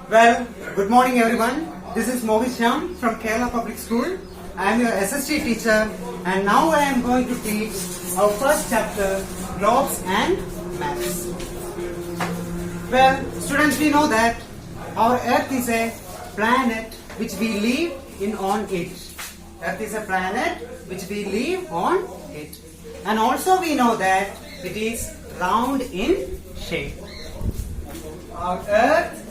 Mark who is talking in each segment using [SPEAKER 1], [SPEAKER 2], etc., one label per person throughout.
[SPEAKER 1] Well, good morning everyone. This is Mohit Shyam from Kerala Public School. I am your SST teacher and now I am going to teach our first chapter, Globes and Maps. Well, students, we know that our Earth is a planet which we live in on it. Earth is a planet which we live on it. And also we know that it is round in shape. Our Earth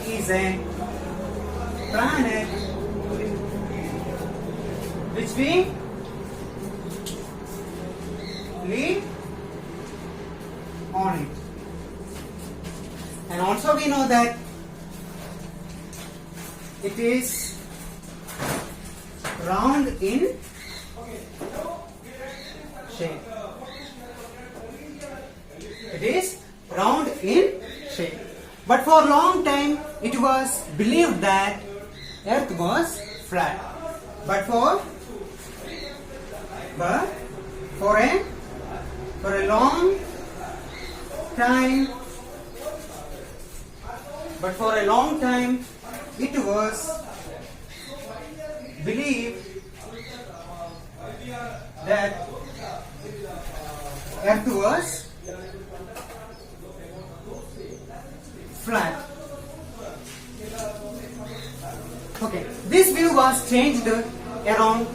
[SPEAKER 1] is a planet which we live on it. And also we know that it is round in shape. It is round in shape. But for a long time it was believed that Earth was flat. But for a long time it was believed that Earth was flat. Okay, this view was changed around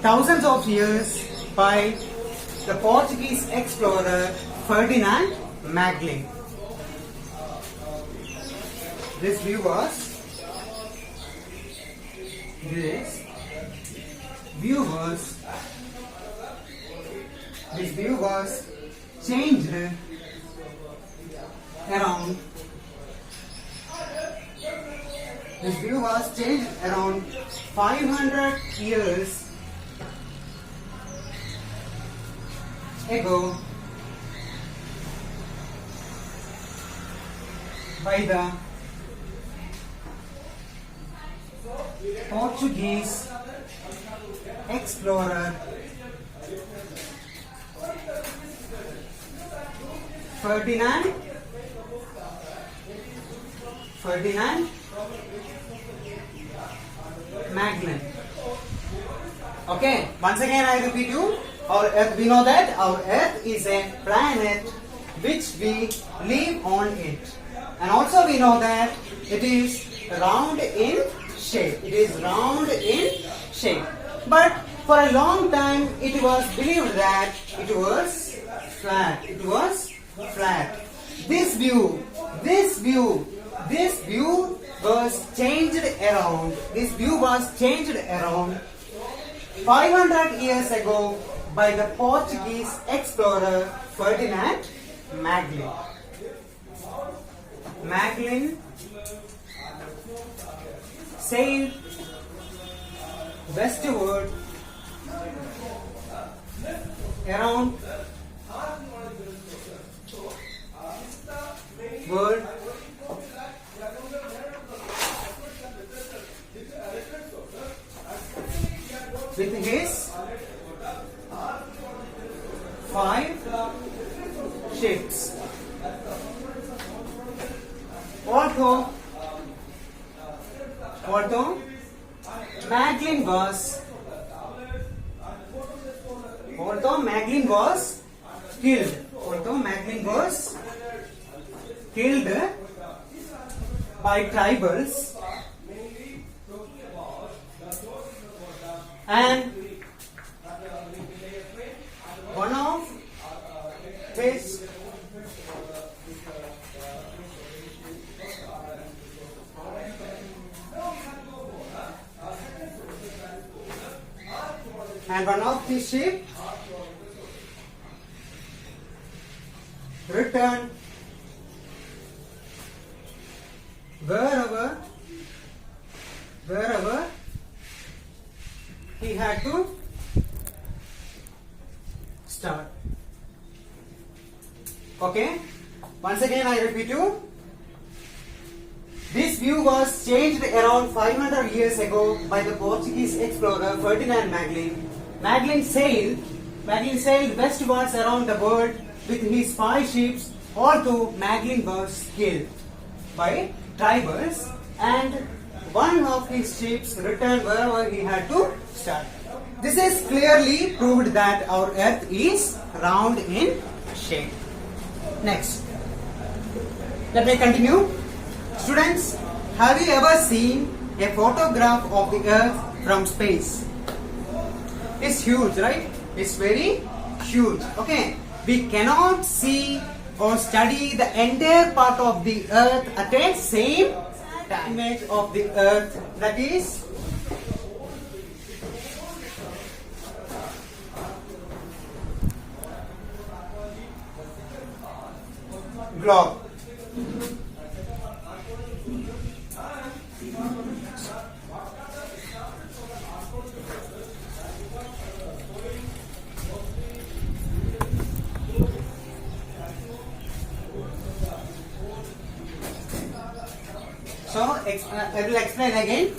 [SPEAKER 1] thousands of years by the Portuguese explorer Ferdinand Magellan. This view was changed around 500 years ago by the Portuguese explorer Ferdinand Magellan. Okay, once again I repeat you, our Earth, we know that our Earth is a planet which we live on it. And also we know that it is round in shape. But for a long time it was believed that it was flat. This view was changed around 500 years ago by the Portuguese explorer Ferdinand Magellan. Magellan sailed westward around world with his 5 ships. Although Magellan was killed by tribals, and one of his ship returned wherever he had to start. Okay, once again I repeat you, this view was changed around 500 years ago by the Portuguese explorer Ferdinand Magellan. Magellan sailed westwards around the world with his 5 ships although Magellan was killed by tribals and one of his ships returned wherever he had to start. This is clearly proved that our earth is round in shape. Next, let me continue. Students, have you ever seen a photograph of the earth from space? It's huge, right? It's very huge. Okay, we cannot see or study the entire part of the earth at the same time. Image of the earth, that is globe. So I will explain again.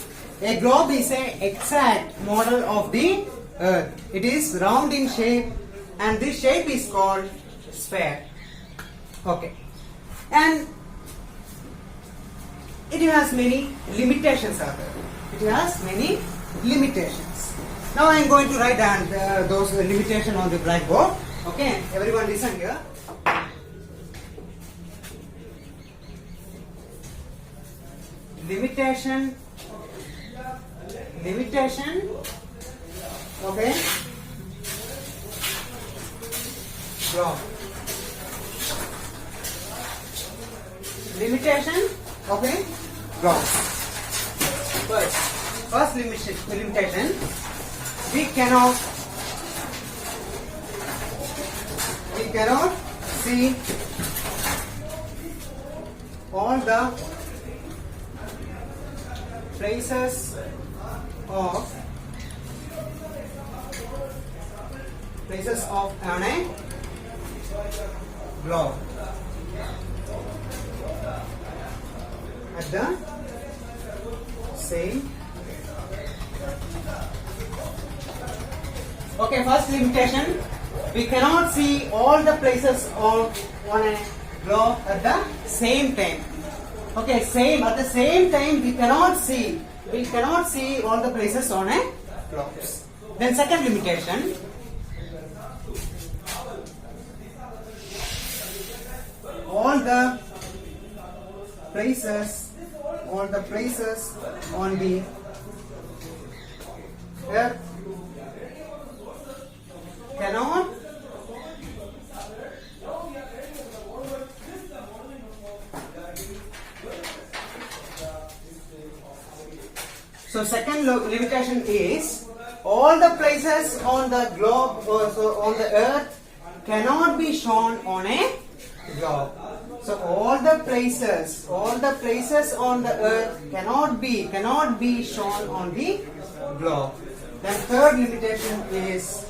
[SPEAKER 1] A globe is an exact model of the earth. It is round in shape and this shape is called sphere. Okay. And it has many limitations out there. It has many limitations. Now I am going to write down those limitations on the blackboard. Okay, everyone listen here. Limitation, okay, globe. Limitation, okay, globe. First limitation, we cannot see all the places on a globe at the same. Okay, first limitation, we cannot see all the places on a globe at the same time. Okay, at the same time we cannot see all the places on a globe. Then second limitation, all the places on the earth cannot So second limitation is all the places on the globe also on the earth cannot be shown on a globe. So all the places on the earth cannot be shown on the globe. Then third limitation is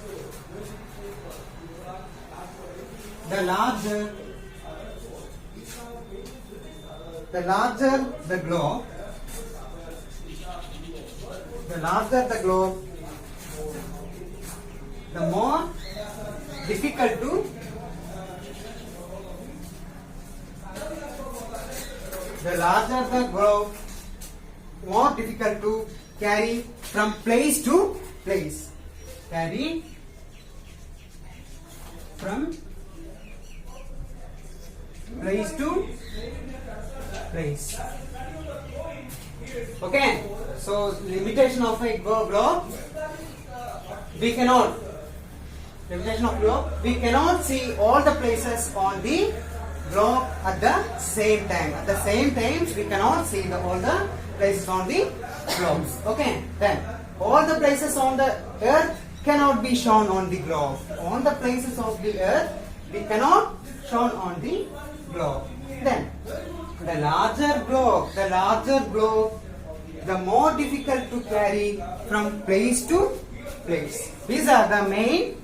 [SPEAKER 1] the larger the globe, the more difficult to carry from place to place. Carry from place to place. Okay, so limitation of a globe, we cannot see all the places on the globe at the same time. At the same time, we cannot see all the places on the globes. Okay, then all the places on the earth cannot be shown on the globe. All the places of the earth we cannot shown on the globe. Then the larger globe, the more difficult to carry from place to place. These are the main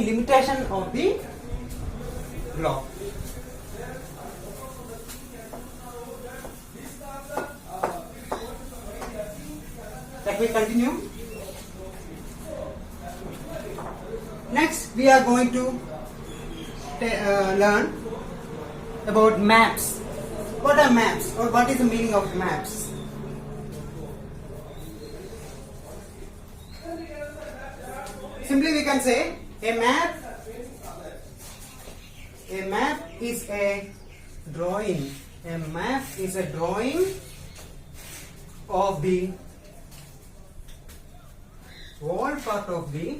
[SPEAKER 1] limitation of the globe. Let me continue. Next, we are going to learn about maps. What are maps, or what is the meaning of maps? Simply we can say a map is a drawing. A map is a drawing of the whole part of the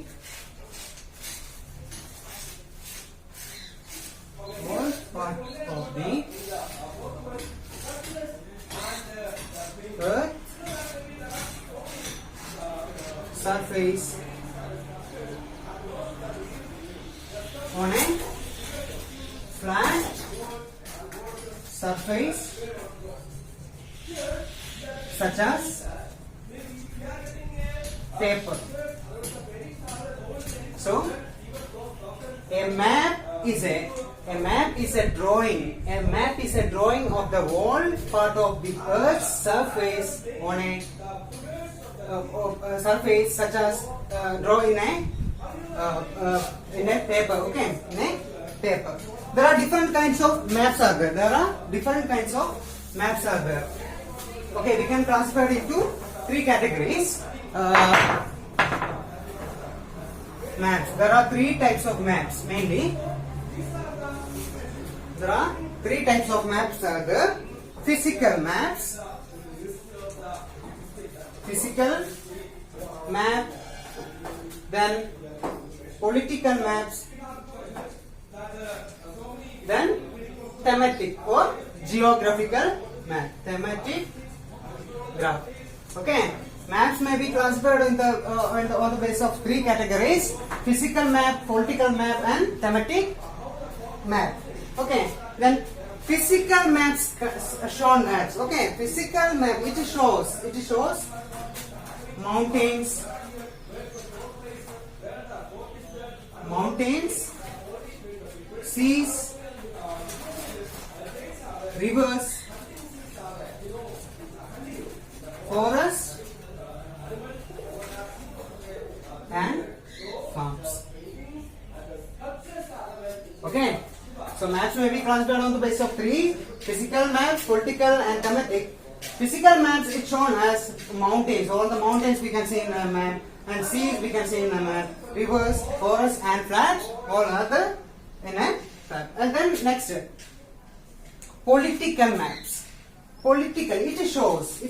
[SPEAKER 1] earth surface on a flat surface such as paper. So a map is a drawing. A map is a drawing of the whole part of the Earth's surface on a surface such as draw in a paper. Okay, in a paper. There are different kinds of maps are there. Okay, we can classify it into three categories. Maps. There are three types of maps mainly. There are three types of maps are there. Physical maps, then political maps, then thematic or geographical map. Thematic graph. Okay. Maps may be classified on the basis of three categories: physical map, political map, and thematic map. Okay. Then physical maps shown as, okay, physical map, it shows mountains, seas, rivers, forests, and farms. Okay. So maps may be classified on the basis of three: physical maps, political, and thematic. Physical maps is shown as mountains. All the mountains we can see in a map, and seas we can see in a map. Rivers, forests, and flats, all other in a map. And then next, political maps. Political, it shows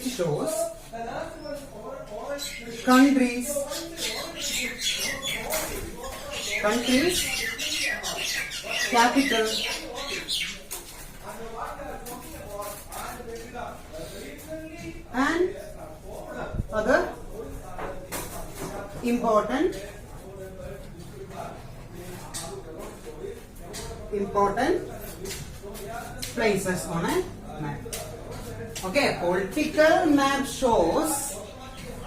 [SPEAKER 1] countries, capital, and other important places on a map. Okay, political map shows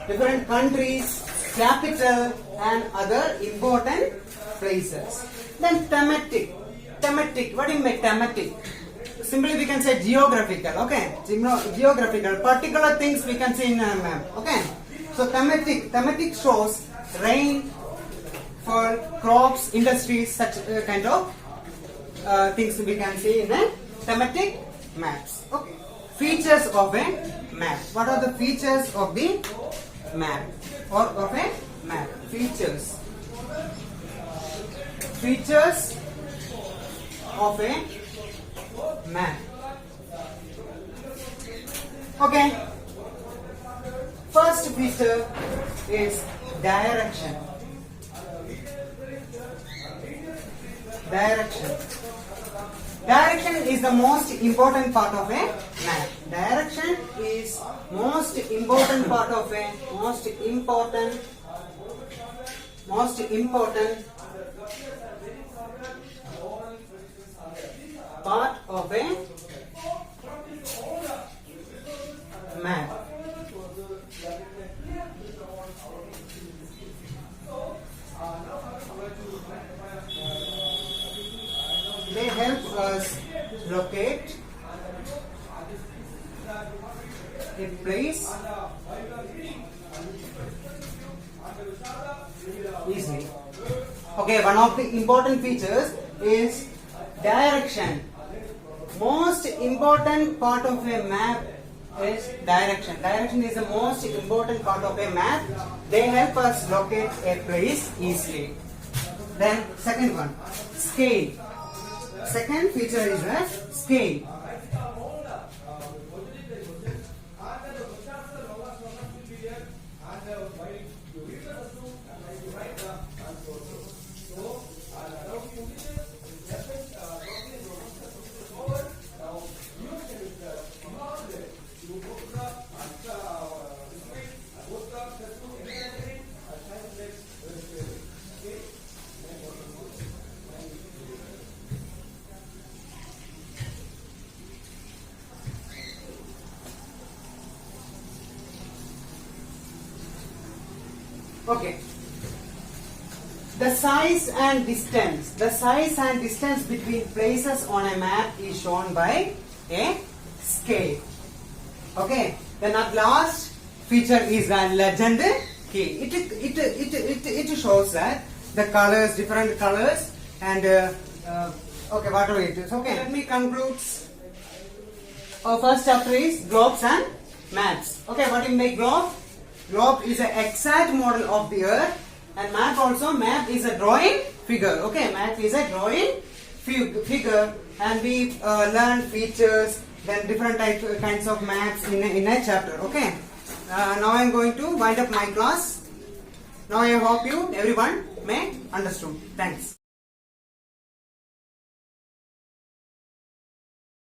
[SPEAKER 1] different countries, capital, and other important places. Then thematic. What do you mean thematic? Simply we can say geographical. Okay, geographical. Particular things we can see in a map. Okay. So thematic shows rain, for crops, industries, such kind of things we can see in a thematic maps. Okay. Features of a map. What are the features of the map or of a map? Features of a map. Okay. First feature is direction. Direction is the most important part of a map. Direction is most important part of a most important part of a map. They help us locate a place easily. Okay, one of the important features is direction. most important part of a map is direction. Direction is the most important part of a map. They help us locate a place easily. Then second one, scale. Second feature is the scale. Okay. The size and distance. The size and distance between places on a map is shown by a scale. Okay. Then at last feature is the legend key. It shows that the colors, different colors, and okay, whatever it is. Okay. Let me conclude. Our first chapter is globes and maps. Okay. What do you make globe? Globe is an exact model of the earth, and map also. Map is a drawing figure. Okay, map is a drawing figure, and we learn features, then different kinds of maps in a chapter. Okay. Now I am going to wind up my class. Now I hope you everyone may understood. Thanks.